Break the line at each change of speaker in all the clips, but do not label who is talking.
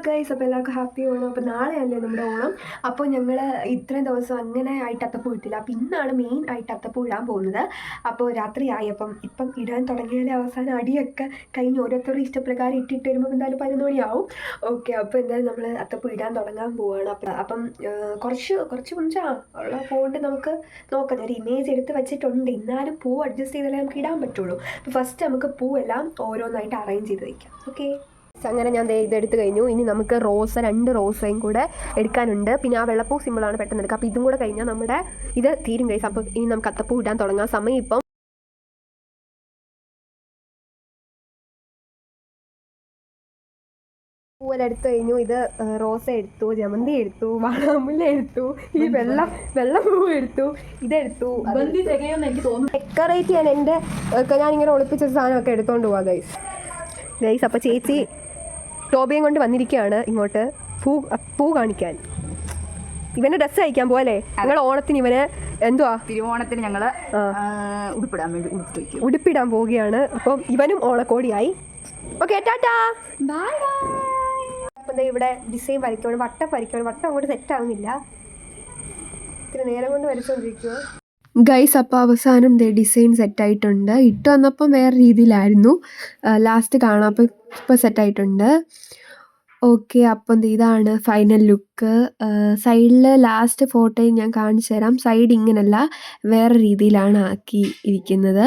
Guys, അപ്പോൾ എല്ലാവർക്കും happy Onam. അപ്പോൾ നാളെയല്ലേ നമ്മുടെ ഓണം. അപ്പോൾ ഞങ്ങൾ ഇത്രയും ദിവസം അങ്ങനെ ആയിട്ട് അത്തപ്പൂ ഇട്ടില്ല. അപ്പോൾ ഇന്നാണ് മെയിൻ ആയിട്ട് അത്തപ്പൂ ഇടാൻ പോകുന്നത്. അപ്പോൾ രാത്രിയായി. ഇപ്പം ഇടാൻ തുടങ്ങിയാലേ അവസാനം അടിയൊക്കെ കഴിഞ്ഞ് ഓരോരുത്തരുടെ ഇഷ്ടപ്രകാരം ഇട്ടിട്ട് വരുമ്പോൾ എന്തായാലും 11 മണിയാവും. ഓക്കെ, അപ്പോൾ എന്തായാലും നമ്മൾ അത്തപ്പൂ ഇടാൻ തുടങ്ങാൻ പോവുകയാണ്. അപ്പം കുറച്ച് മുഞ്ചാ ഉള്ള പോകൊണ്ട് നമുക്ക് നോക്കാം. ഒരു ഇമേജ് എടുത്ത് വെച്ചിട്ടുണ്ട്. എന്നാലും പൂ അഡ്ജസ്റ്റ് ചെയ്താലേ നമുക്ക് ഇടാൻ പറ്റുള്ളൂ. അപ്പോൾ ഫസ്റ്റ് നമുക്ക് പൂവെല്ലാം ഓരോന്നായിട്ട് അറേഞ്ച് ചെയ്ത് വയ്ക്കാം. ഓക്കെ, അങ്ങനെ ഞാൻ ഇതെടുത്ത് കഴിഞ്ഞു. ഇനി നമുക്ക് 2 റോസയും കൂടെ എടുക്കാനുണ്ട്. പിന്നെ ആ വെള്ളപ്പൂ സിമ്പിളാണ്, പെട്ടെന്ന് എടുക്കുക. അപ്പോൾ ഇതും കൂടെ കഴിഞ്ഞാൽ നമ്മുടെ ഇത് തീരും ഗൈസ്. അപ്പോൾ ഇനി നമുക്ക് അത്തപ്പൂ ഇടാൻ തുടങ്ങാം. സമയം ഇപ്പം പൂവെല്ലാം എടുത്തു കഴിഞ്ഞു. ഇത് റോസ എടുത്തു, ജമന്തി എടുത്തു, വാടാമുല്ല എടുത്തു, ഈ വെള്ളപ്പൂ എടുത്തു, ഇതെടുത്തു. ഡെക്കറേറ്റ് ചെയ്യാൻ എൻ്റെ ഞാനിങ്ങനെ ഒളിപ്പിച്ച സാധനമൊക്കെ എടുത്തോണ്ട് പോവാം ഗൈസ്. അപ്പോൾ ചേച്ചി ടോബിയും കൊണ്ട് വന്നിരിക്കുകയാണ് ഇങ്ങോട്ട് പൂ കാണിക്കാൻ. ഇവന് ഡ്രസ്സ് അയക്കാൻ പോലെ ഞങ്ങൾ ഓണത്തിന് ഇവന് എന്തുവാ
തിരുവോണത്തിന് ഞങ്ങൾ
ഉടുപ്പിടാൻ പോവുകയാണ്. അപ്പം ഇവനും ഓണക്കോടിയായി. Okay, tata, bye bye. അപ്പം ഇവിടെ ഡിസൈൻ വരയ്ക്കണം, വട്ടം അങ്ങോട്ട് സെറ്റ് ആവുന്നില്ല. ഇത്ര നേരം കൊണ്ട് വരച്ചുകൊണ്ടിരിക്കുക ഗൈസ്. അപ്പോൾ അവസാനം ഡിസൈൻ സെറ്റായിട്ടുണ്ട്. ഇട്ട് വന്നപ്പം വേറെ രീതിയിലായിരുന്നു, ലാസ്റ്റ് കാണാം. അപ്പോൾ ഇപ്പോൾ സെറ്റായിട്ടുണ്ട്. ഓക്കെ, അപ്പം ഇതാണ് ഫൈനൽ ലുക്ക്. സൈഡിൽ ലാസ്റ്റ് ഫോട്ടോയും ഞാൻ കാണിച്ചു തരാം. സൈഡ് ഇങ്ങനല്ല, വേറെ രീതിയിലാണ് ആക്കി ഇരിക്കുന്നത്.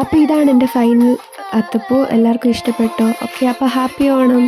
അപ്പോൾ ഇതാണ് എൻ്റെ ഫൈനൽ അത്തപ്പൂ. എല്ലാവർക്കും ഇഷ്ടപ്പെട്ടോ? ഓക്കെ, അപ്പോൾ ഹാപ്പി ഓണം.